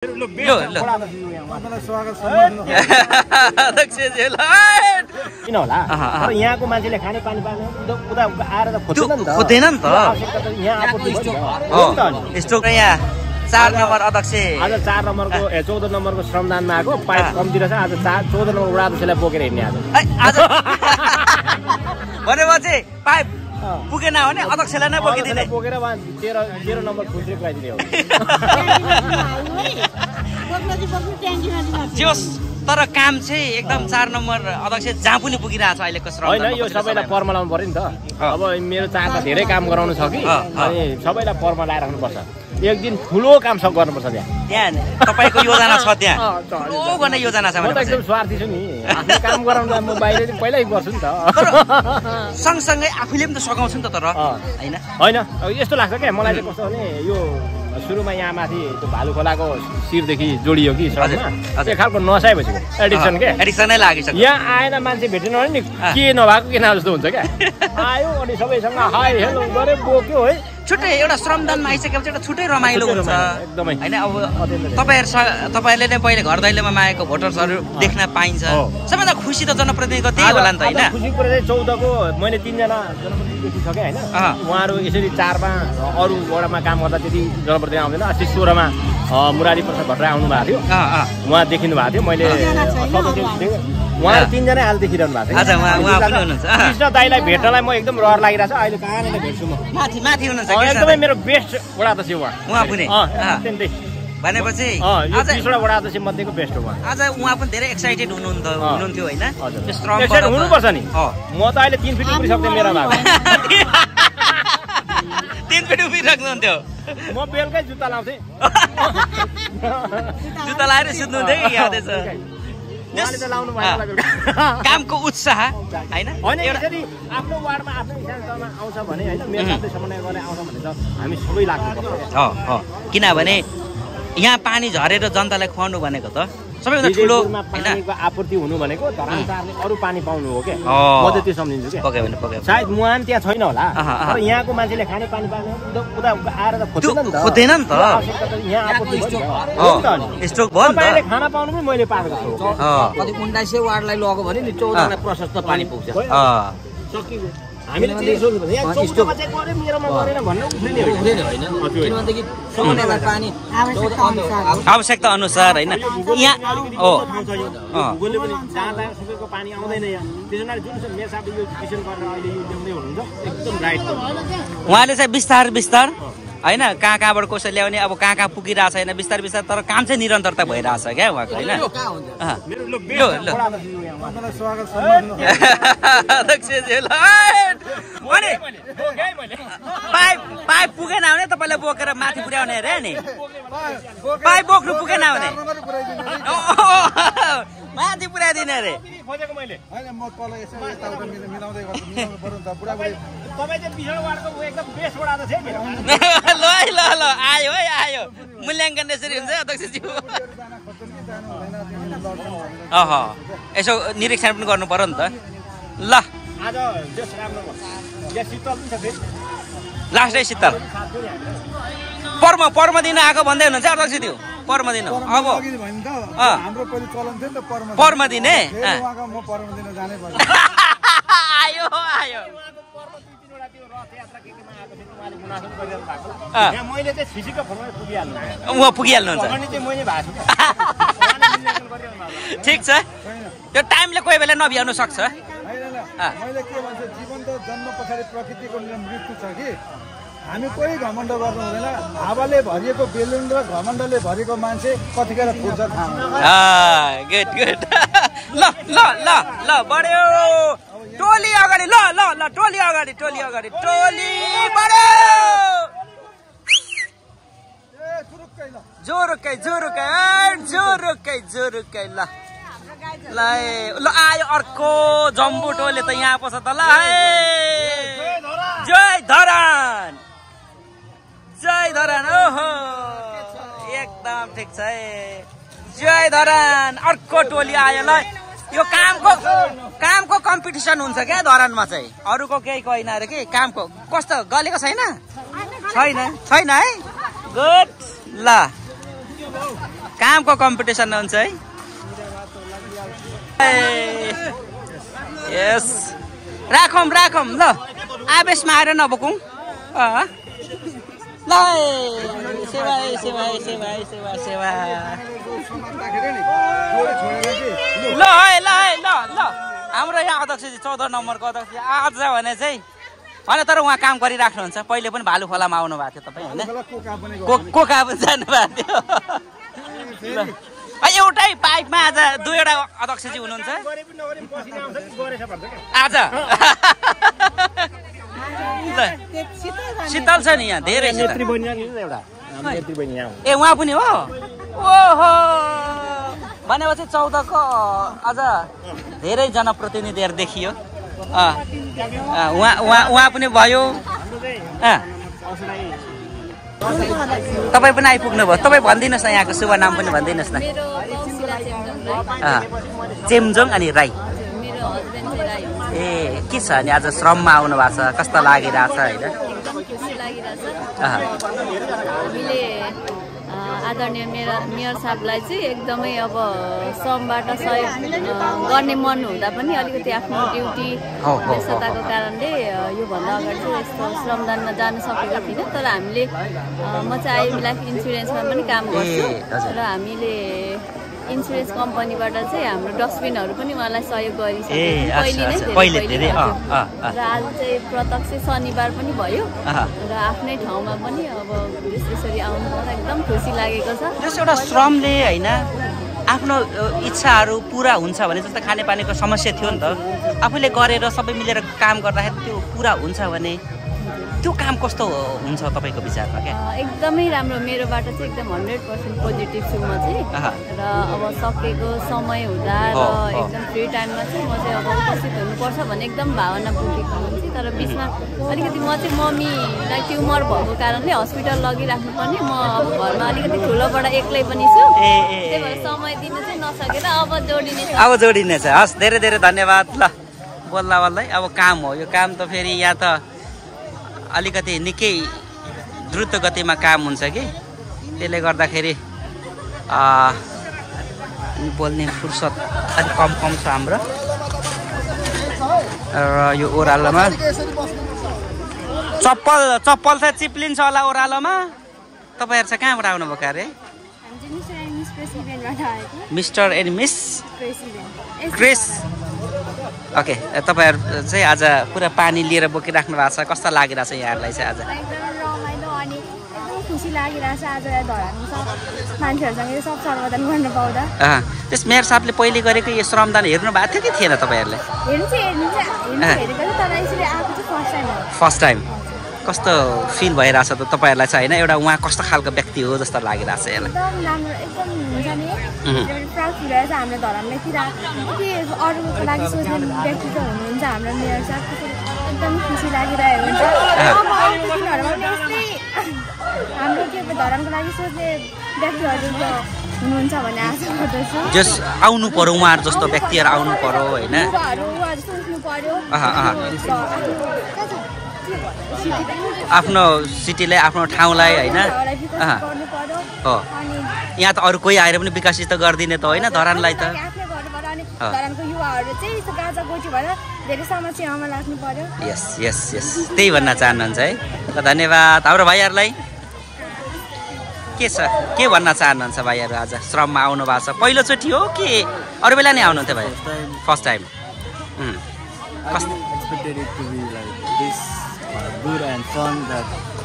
किन होला तर यहाँको मान्छेले खाने पानी पानी उता आएर त खोज्दैन नि त यस्तो यहाँ 4 नम्बर अध्यक्ष आज 4 नम्बरको 14 नम्बरको श्रमदानमा आएको पाइप कम्ती रहेछ आज 14 नम्बर वडा अध्यक्षलाई बोकेर हिँड्ने आज भनेपछि पाइप पुगेन भने अध्यक्षलाई नै बोकिदिने बोकेर 0 नम्बर खुसी खुवाइदिने हो जोस तर काम चाहिँ एकदम 4 नम्बर अध्यक्ष जहाँ पनि पुगिरहेको छ अहिलेको श्रम हैन यो सबैलाई पर्मा लाउनु पर्यो नि त अब मेरो चाहना धेरै काम गराउनु छ कि अनि सबैलाई पर्मा लाएर राख्नुपर्छ एक दिन ठुलो काम सब गर्नुपर्छ त्यहाँ तपाईको योजना छ त्यहाँ ठुलो गर्ने योजना छ म त एकदम स्वार्थी छु नि आफ्नो काम गराउनु म बाहिर पहिल्यै गर्छु नि त सँगसँगै आफूले पनि त सघाउँछु नि त तर हैन हैन यस्तो लाग्छ क्या मलाई चाहिँ कस्तो भने यो सुरुमा यहाँ माथि त्यो भालु खोलाको शिरदेखि जोडियो कि सडकमा त्यो खालको नसाइ भइसक्यो एडिक्सन के एडिक्सनै लागिसक्यो यहाँ आएन मान्छे भेटेन भने नि के नभएको के न जस्तो हुन्छ क्या आयो अनि सबैसँग हाई हेलो गरे बोक्यो है छुट्टै एउटा श्रमदानमा आइसकेपछि एउटा छुट्टै रमाइलो हुन्छ एकदमै हैन अब तपाईहरुले नै पहिले घर दैलोमा मागेको भोटर्सहरु देख्न पाइन्छ सबैभन्दा खुसी त जनप्रतिनिधिको त्यही होला नि त हैन खुसी कुरा चाहिँ 14 को मैले 3 जना जनप्रतिनिधि देखिसके हैन उहाँहरु यसरी 4 मा अरु वडामा काम गर्दा त्यति जनप्रतिनिधि आउँदैन 16 मा मुरारी प्रसाद भट्टराई आउनु भएको थियो उहाँ देखिनु भएको थियो मैले उहाँ 3 जना हाल देखिरहनु भएको थियो आज उहाँ पनि हुनुहुन्छ कृष्ण दाइलाई भेट्नलाई म एकदम रहर लागिरहेछ अहिले कहाँनिर भेट्छु म माथि हुनुहुन्छ एकदमै मेरो बेस्ट वडा अध्यक्ष उहाँ पनि अत्यन्तै भनेपछि आज 20 वडा अध्यक्ष मध्येको बेस्ट हो आज उहाँ पनि धेरै एक्साइटेड हुनुहुन्थ्यो हैन त्यो स्ट्रङ हुनुपर्छ नि म त अहिले 3 फिट उभिसक्थे मेरो भाग 3 फिट उभिराख्नुहुन्थ्यो म बेलुकै जुत्ता लाउँथे जुत्ता लाएर सुत्नुहुन्थ्यो कि यादै छ उहाँले त लाउनु भयो कामको उत्साह हैन अनि यसरी आफ्नो वार्डमा आफ्नो इच्छामा आउँछ भने हैन मेरो साथै समन्वय गर्ने आउँछ भने त हामी सबै लाग्नुपर्छ किनभने यहाँ पानी झरेर जनतालाई खुवाउनु भनेको त सबैभन्दा ठुलो पानीको आपूर्ति हुनु भनेको धरानचारले अरु पानी पाउनु हो के म त त्यो सम्झिन्छु के पक्कै सायद मुहान त्यहाँ छैन होला तर यहाँको मान्छेले खाने पानी पानी उता आएर त खोज्दैन नि त यहाँ आपूर्ति स्टोक भयो नि त खाना पाउनु पनि मैले पाएको छु कति 1900 वार्डलाई लगो भने नि 14 लाई प्रशस्त पानी पुग्छ सकियो हामीले चाहिँ सोच्नु पर्छ यहाँ स्टोकमा चाहिँ गरे मेरोमा गरेन भन्नु उफ्रिने हैन किनभने सबैलाई पानी आवश्यकता अनुसार हैन यहाँ गोले पनि जाँदा सबैको पानी आउँदैन यहाँ त्यसैले जुन मेसाले यो डिसिसन गरेर अहिले यो ल्याउँदै हुनुहुन्छ एकदम राइट उहाँले चाहिँ बिस्तार हैन कहाँबाट कसै ल्याउने अब कहाँ पुगिरहेछ हैन बिस्तार तर काम चाहिँ निरन्तरता भइरहेछ क्या उहाँको हैन पाइप पुगेन भने तपाईलाई बोकेर माथि पुर्याउने अरे नि पाइप बोक्नु पुगेन भने माथि पुर्याइदिने अरे ल आयो मूल्याङ्कन यसरी हुन्छ अध्यक्षज्यू यसो निरीक्षण पनि गर्नु पर्यो नि त ल लास्ट डे शीतल पर्म दिन आएको भन्दै हुनुहुन्छ अध्यक्षज्यू पर्म दिन अब पर्म दिने आयो मैले चाहिँ फिजिकल फर्ममा पुगिहाल्नु उहाँ पुगिहाल्नुहुन्छ ठिक छ त्यो टाइमले कोही बेला नभ्याउनु सक्छ मैले के भन्छ जीवन त जन्म पछाडि प्रकृतिको मृत्यु छ कि हामी कोही घमण्ड गर्नु हुँदैन हावाले भरिएको बेलुन र घमण्डले भरिएको मान्छे कतिखेर फुल्छ थाहा गुड ल बढ्यो टोली अगाडि ल टोली अगाडि बढ्यो जोरुकै ल आयो अर्को जम्बु टोली त यहाँ पछ त ल जय धरान ओहो एकदम ठिक छ जय धरान अर्को टोली आयो ल यो कामको कम्पिटिसन हुन्छ क्या धरानमा चाहिँ अरूको केही होइन अरे कि कामको कस्तो गलेको छैन है गुड ल कामको कम्पिटिसन हुन्छ है। यस राखौँ ल आवेशमा आएर नबोकौँ। ल सेवा सेवा सेवा सेवा सेवा ल है ल हाम्रो यहाँ अध्यक्षजी 14 नम्बरको अध्यक्ष आज भने चाहिँ होइन तर उहाँ काम गरिराख्नुहुन्छ। पहिले पनि भालु खोलामा आउनु भएको थियो तपाईँ होइन कोका पनि जानुभएको थियो। एउटै पाइपमा आज दुईवटा अध्यक्षजी हुनुहुन्छ आज। शीतल छ नि यहाँ धेरै। ए उहाँ पनि हो ओहो भनेपछि 14 को अझ धेरै जनप्रतिनिधिहरू देखियो। उहाँ पनि भयो। तपाईँ पनि आइपुग्नु भयो। तपाईँ भनिदिनुहोस् न यहाँको शुभ नाम पनि भनिदिनुहोस् न। चेम्जोङ अनि राई। ए के छ अनि आज श्रममा आउनु भएको छ कस्तो लागिरहेछ होइन? आदरणीय मेयर साहबलाई चाहिँ एकदमै अब श्रमबाट सहयोग गर्ने मन हुँदा पनि अलिकति आफ्नो ड्युटी व्यस्तताको कारणले योभन्दा अगाडि चाहिँ यस्तो श्रमदानमा जान सकेको थिइनँ। तर हामीले म चाहिँ आइएमबी लाइफ इन्सुरेन्समा पनि काम गर्छु र हामीले इन्सुरेन्स कम्पनीबाट चाहिँ हाम्रो डस्टबिनहरू पनि उहाँलाई सहयोग गरिसकेको पहिले नै र आज चाहिँ प्रत्यक्ष शनिबार पनि भयो र आफ्नै ठाउँमा पनि अब यसरी आउनु पर्दा एकदम खुसी लागेको छ। जस एउटा श्रमले होइन आफ्नो इच्छाहरू पुरा हुन्छ भने जस्तो खानेपानीको समस्या थियो नि त आफूले गरेर सबै मिलेर काम गर्दाखेरि त्यो पुरा हुन्छ भने त्यो काम कस्तो हुन्छ तपाईँको विचारमा? क्या एकदमै राम्रो। मेरोबाट चाहिँ एकदम 100% पोजिटिभ छु म चाहिँ। र अब सकेको समय हुँदा र एकदम फ्री टाइममा चाहिँ म चाहिँ अब उपस्थित हुनुपर्छ भन्ने एकदम भावना बुझेको हुन्छु। तर बिचमा अलिकति म चाहिँ मम्मीलाई ट्युमर भएको कारणले हस्पिटल लगिराख्नु पर्ने। म अब घरमा अलिकति ठुलोबाट एक्लै पनि छु। त्यही भएर समय दिन चाहिँ नसकेर अब जोडिनेछ। हस् धेरै धेरै धन्यवाद। ल बोल्दा बोल्दै अब काम हो यो काम त फेरि यहाँ त अलिकति निकै द्रुत गतिमा काम हुन्छ कि त्यसले गर्दाखेरि बोल्ने फुर्सद अलिक कम छ हाम्रो। र यो ओह्रालोमा चप्पल चाहिँ चिप्लिन्छ होला ओह्रालोमा। तपाईँहरू चाहिँ कहाँबाट आउनुभएको अरे? Mister and miss Chris. Okay तपाईँहरू चाहिँ आज पुरा पानी लिएर बोकिराख्नु भएको छ। कस्तो लागिरहेको छ यहाँहरूलाई चाहिँ आज? खुसी लागिरहेछ आज मान्छेहरूसँग सब सर्वदान गर्न पाउँदा। त्यस मेयर साहबले पहिले गरेको यो श्रमदान हेर्नु भएको थियो कि थिएन तपाईँहरूले? फर्स्ट टाइम कस्तो फिल भइरहेछ त तपाईँहरूलाई चाहिँ होइन? एउटा उहाँ कस्तो खालको व्यक्ति हो जस्तो लागिरहेछ यसलाई? हाम्रो धरानलाई अरूको लागि सोच्ने व्यक्ति त हुनुहुन्छ हाम्रो मेयर साहब। एकदम खुसी लागिरहेको हुन्छ। हाम्रो के धरानको लागि सोच्ने व्यक्तिहरू हुनुहुन्छ भन्ने आशा गर्दछु। जस आउनु पर्यो उहाँहरू जस्तो व्यक्तिहरू आउनु पर्यो होइन? सोच्नु पर्यो आफ्नो सिटीलाई आफ्नो ठाउँलाई होइन? हो यहाँ त अरू कोही आएर पनि विकसित त गरिदिने त होइन धरानलाई त। धरानको युवाहरू चाहिँ गाजा गोटी भएर धेरै समस्यामा लाग्नु पर्यो। यस यस यस त्यही भन्न चाहनुहुन्छ है। ल धन्यवाद। हाम्रो भाइहरूलाई के छ के भन्न चाहनुहुन्छ भाइहरू? आज श्रममा आउनु भएको छ पहिलोचोटि हो कि अरू बेला नै आउनुहुन्थ्यो भाइ? First time. Good and fun that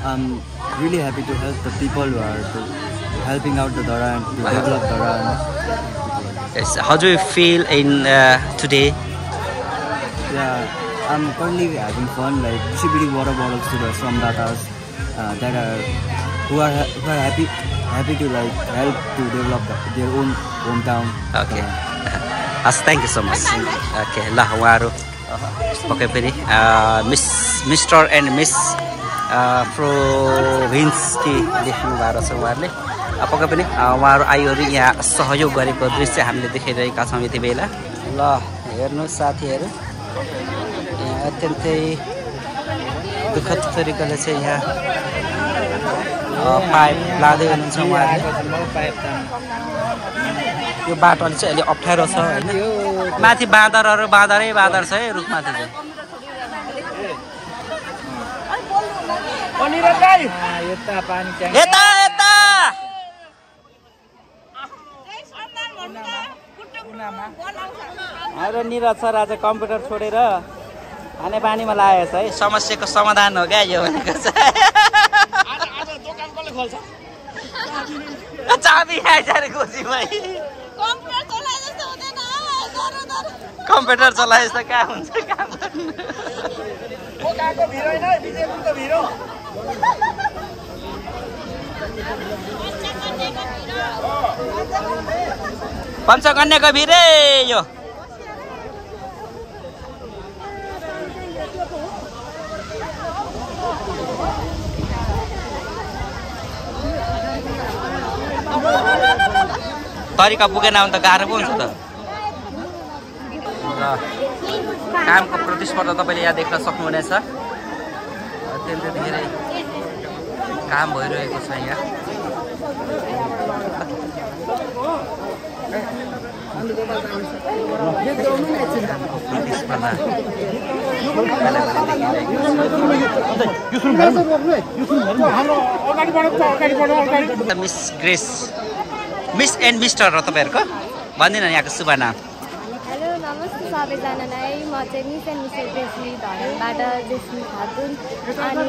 I'm really happy to help the people who are helping out the Dharan to develop Dharan. Yes. How do you feel in today? Yeah, I'm currently having fun, like distributing water bottles to the Shramdatas who are happy to like help to develop their own hometown. Okay. Thank you so much. Okay. ल उहाँहरू पक्कै पनि mister and miss प्रोभिन्सकी लेख्नु भएको छ उहाँहरूले। पक्कै पनि उहाँहरू आइहरू यहाँ सहयोग गरेको दृश्य हामीले देखाइरहेका छौँ यति बेला। ल हेर्नुहोस् साथीहरू यहाँ अत्यन्तै दुःखद तरिकाले चाहिँ यहाँ पाइप लाँदै हुनुहुन्छ उहाँले। यो बाटो चाहिँ अलि अप्ठ्यारो छ होइन। माथि बाँदरहरू बाँदर छ है रुखमाथि चाहिँ। यता यता हाम्रो निरज सर आज कम्प्युटर छोडेर खाने पानीमा लागेको छ है। समस्याको समाधान हो क्या यो भनेको चाहिँ। चाबी आइसकेर खुसी भाइ कम्प्युटर चलाए जस्तो कहाँ हुन्छ काम गर्नु। पञ्चकन्याको भिरे यो तरिका पुगेन भने त गाह्रो पो हुन्छ त। कामको प्रतिस्पर्धा तपाईँले यहाँ देख्न सक्नुहुनेछ। अत्यन्तै धेरै काम भइरहेको छ यहाँ। Miss grace miss and mister हो तपाईँहरूको भनिदिनु न यहाँको शुभ नाम। हेलो नमस्ते सबैजनालाई। म चाहिँ मिस एन्ड मिस्टर ग्रेसली धरानबाट जेस्मी खातुन। अनि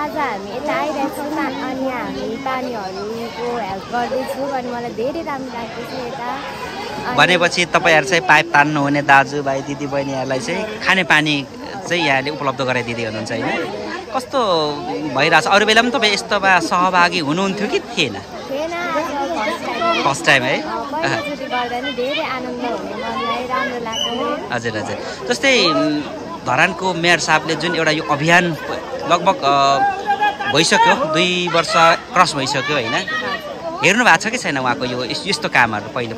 आज हामी यता आइरहेछौँ अनि हामी पानीहरूको हेल्प गर्दैछौँ अनि मलाई धेरै राम्रो लाग्दैछ यता। भनेपछि तपाईँहरू चाहिँ पाइप तान्नुहुने दाजुभाइ दिदीबहिनीहरूलाई चाहिँ खानेपानी चाहिँ यहाँले उपलब्ध गराइदिँदै हुनुहुन्छ होइन। कस्तो भइरहेछ? अरू बेला पनि तपाईँ यस्तोमा सहभागी हुनुहुन्थ्यो कि थिएन? फर्स्ट टाइम है। हजुर हजुर। जस्तै धरानको मेयर साहबले जुन एउटा यो अभियान लगभग भइसक्यो 2 वर्ष क्रस भइसक्यो होइन। हेर्नु भएको छ कि छैन उहाँको यो यस्तो कामहरू? पहिले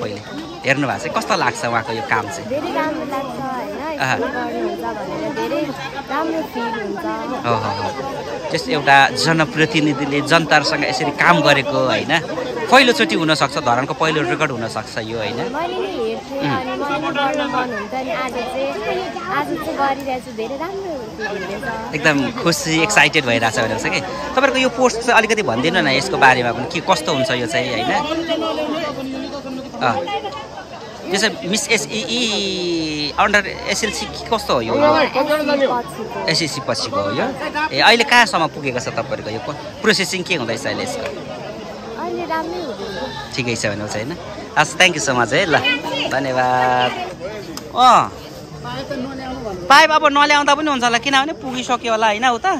हेर्नु भएको छ? कस्तो लाग्छ उहाँको यो काम चाहिँ? त्यस्तो एउटा जनप्रतिनिधिले जनतासँग यसरी काम गरेको होइन पहिलोचोटि हुनसक्छ। धरानको पहिलो रेकर्ड हुनसक्छ यो होइन। एकदम खुसी एक्साइटेड भइरहेछ भनेको छ कि। तपाईँहरूको यो पोस्ट चाहिँ अलिकति भनिदिनु न यसको बारेमा पनि के कस्तो हुन्छ यो चाहिँ होइन। यो चाहिँ मिस एसई अन्डर एसएलसी के कस्तो हो यो? एसएससी पछिको हो यो। ए अहिले कहाँसम्म पुगेको छ तपाईँहरूको यो प्रोसेसिङ के हुँदैछ अहिले यसको? ठिकै छ भनेको चाहिँ होइन। हस् थ्याङ्क यू सो मच है ल धन्यवाद। पाइप अब नल्याउँदा पनि हुन्छ होला किनभने पुगिसक्यो होला होइन उता।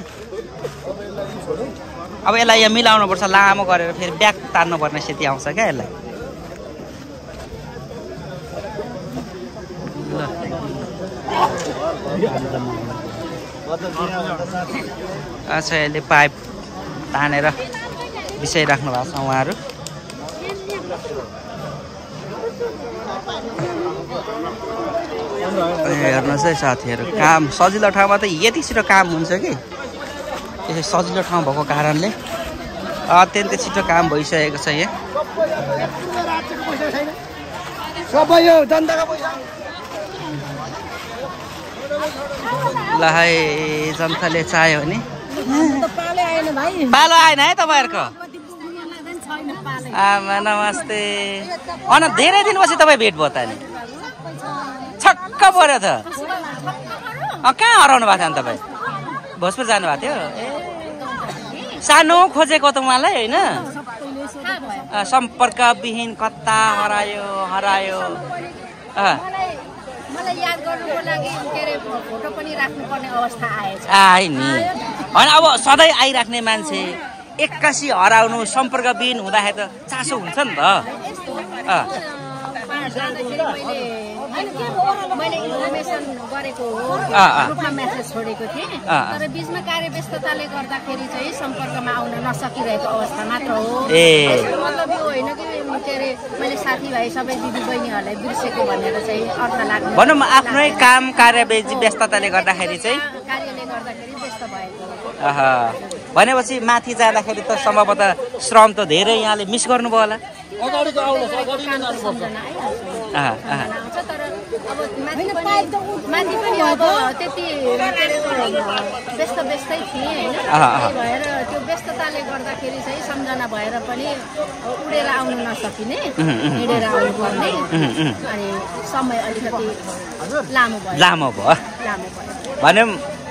अब यसलाई यहाँ मिलाउनुपर्छ लामो गरेर फेरि ब्याग तान्नुपर्ने स्थिति आउँछ क्या यसलाई। अच्छा यसले पाइप तानेर बिसाइराख्नु भएको छ उहाँहरू। हेर्नुहोस् है साथीहरू काम सजिलो ठाउँमा त यति छिटो काम हुन्छ कि यसै सजिलो ठाउँ भएको कारणले अत्यन्तै छिटो काम भइसकेको छ यहाँ। ल है जनताले चाह्यो भने पालो आएन है तपाईँहरूको? आमा नमस्ते। अन धेरै दिनपछि तपाईँ भेट भयो त नि? छक्क पऱ्यो त। कहाँ हराउनु भएको थियो नि तपाईँ? भोजपुर जानुभएको थियो? सानो खोजेको त उहाँलाई होइन। सम्पर्कविहीन कता हरायो। मलाई याद गर्नुको लागि के अरे फोटो पनि राख्नुपर्ने अवस्था आएछ। आइ नि होइन अब सधैँ आइराख्ने मान्छे एक्कासी हराउनु सम्पर्कविहीन हुँदाखेरि त चासो हुन्छ नि त। मैले इन्फर्मेसन गरेको हो ग्रुपमा मेसेज छोडेको थिएँ तर बिचमा कार्यव्यस्तताले गर्दाखेरि चाहिँ सम्पर्कमा आउन नसकिरहेको अवस्था मात्र हो। मतलब यो होइन कि के अरे मैले साथीभाइ सबै दिदीबहिनीहरूलाई बिर्सेको भनेर चाहिँ अर्थ लाग्छ। भनौँ आफ्नै काम कार्य व्यस्तताले गर्दाखेरि चाहिँ कार्यले गर्दाखेरि व्यस्त भएको। भनेपछि माथि जाँदाखेरि त सम्भवतः श्रम त धेरै यहाँले मिस गर्नुभयो होला। माथि पनि अब त्यति व्यस्तै थिएँ होइन, त्यही भएर त्यो व्यस्तताले गर्दाखेरि चाहिँ सम्झना भएर पनि उडेर आउनु नसकिने, हिँडेर आउनुपर्ने, अनि समय अलिकति लामो भयो भने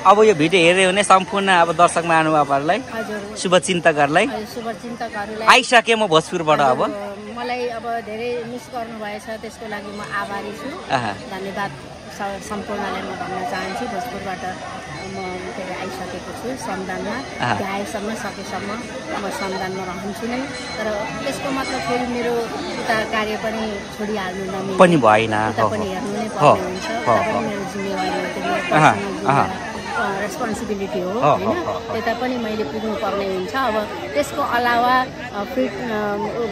अब यो भिडियो हेर्यो भने सम्पूर्ण अब दर्शक महानुभावहरूलाई शुभचिन्तकहरूलाई आइसकेँ म भोजपुरबाट। अब मलाई अब धेरै मिस गर्नुभएछ, त्यसको लागि म आभारी छु। धन्यवाद सम्पूर्णलाई म भन्न चाहन्छु। भोजपुरबाट म आइसकेको छु श्रमदानमा, भ्याएसम्म सकेसम्म म श्रमदानमा रहन्छु नै। तर त्यसको मतलब फेरि मेरो उता कार्य पनि छोडिहाल्नु नमिल्ने पनि भएन, उता पनि हेर्नु नै पर्ने हुन्छ। उता पनि मेरो जिम्मेवारी रेस्पोन्सिबिलिटी हो होइन, त्यता पनि मैले पुग्नु पर्ने हुन्छ। अब त्यसको अलावा फिट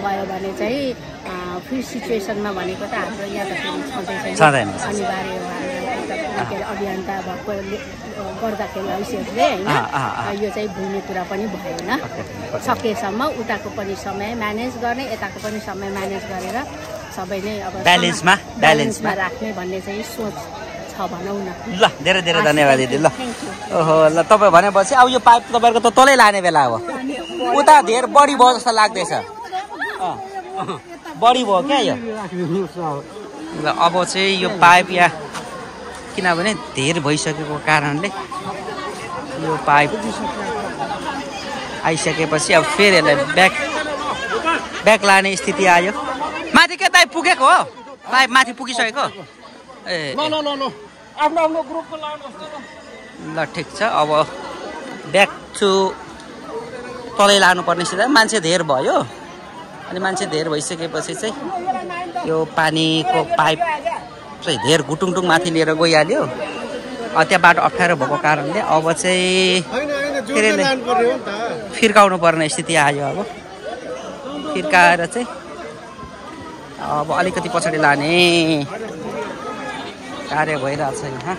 भयो भने चाहिँ फ्री सिचुएसनमा भनेको त हाम्रो यहाँ त छँदैन, अनिवार्य अभियन्ता भएको गर्दाखेरि हैसियतले होइन, यो चाहिँ भुल्ने कुरा पनि भएन। सकेसम्म उताको पनि समय म्यानेज गर्ने, यताको पनि समय म्यानेज गरेर सबै नै अब ब्यालेन्समा राख्ने भन्ने चाहिँ सोच भनौँ न। ल धेरै धेरै धन्यवाद दिदी। ल ओहो ल तपाईँ भनेपछि अब यो पाइप तपाईँहरूको त तलै लाने बेला अब उता धेर बढी भयो जस्तो लाग्दैछ, बढी भयो क्या यो। ल अब चाहिँ यो पाइप यहाँ किनभने धेर भइसकेको कारणले यो पाइप आइसकेपछि अब फेरि यसलाई ब्याक लाने स्थिति आयो। माथि के ताइ पुगेको हो, पाइप माथि पुगिसकेको ए ल ठिक छ। अब ब्याक टु तलै लानुपर्ने सिधा मान्छे धेर भयो, अनि मान्छे धेर भइसकेपछि चाहिँ यो पानीको पाइप चाहिँ धेर गुटुङटुङ माथि लिएर गइहाल्यो। त्यहाँ बाटो अप्ठ्यारो भएको कारणले अब चाहिँ फेरि फिर्काउनु पर्ने स्थिति आयो। अब फिर्काएर चाहिँ अब अलिकति पछाडि लाने कार्य भइरहेछ यहाँ।